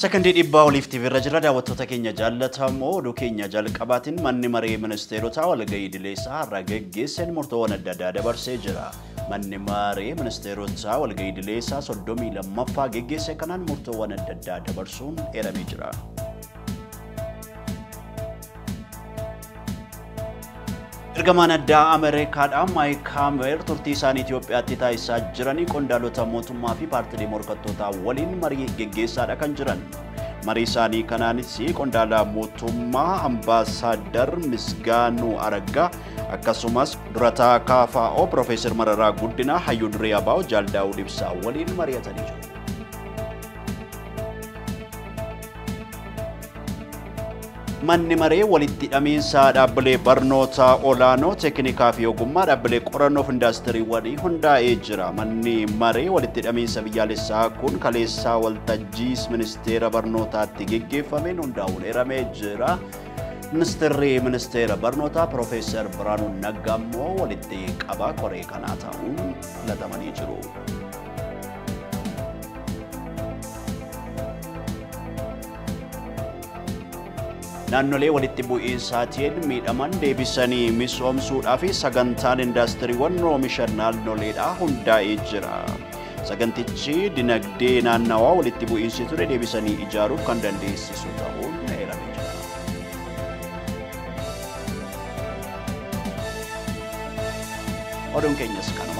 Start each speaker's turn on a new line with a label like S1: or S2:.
S1: Sekondii dhibbaa Waliif TV irra jira daawwattoota keenya jaallatamoo oduu keenya jalqabaatiin manni maree ministeerotaa walgahii idileessaa har'a geggeesseen murtoowwan adda addaa dabarsee jira. Manni maree ministeerotaa walgahii idileessaa 32ffaa geggeesse kanaan murtoowwan adda addaa dabarsuun eeramee jira. Ergamaan addaa Ameerikaadhaa Maayik Haamer turtii isaanii Itoophiyaatti taasisaa jiranii qondaalota mootummaa fi paartilee morkattootaa waliin marii geggeessaadha kan jiran. Marii isaanii kanaanis qondaala mootummaa Ambaasaadar Misgaanuu Araggaa akkasumas durataa KFO Profeesar Mararaa Guddinaa Hayyuu Duree Abaa'oo Jaaldaa'uu Ibsaa waliin mari'atanii jiru. Manni maree walitti hidhamiinsa dhaabbilee barnoota olaanoo teeknikaa fi ogummaa dhaabbilee qorannoof indaastiriiwwanii hundaa'ee jira. Manni maree walitti hidhamiinsa biyyaalessaa kun kaleessaa waltajjii ministeera barnootaatti geggeeffameen hundaa'uun eeramee jira. Ministeerri ministeera barnootaa Profeesar Biraanuu Naggaa immoo walitti qabaa koree kanaa ta'uun filatamanii jiru. Naannolee walitti bu'iinsaatiin miidhaman deebisanii misoomsuudhaa fi sagantaan indaastiriiwwan oomisha naannoleedhaa hundaa'ee jira. Sagantichi dinagdee naannawaa walitti bu'iinsi ture deebisanii ijaaruuf kan dandeessisu ta'uun eeramee jira. Oduun keenyas kana.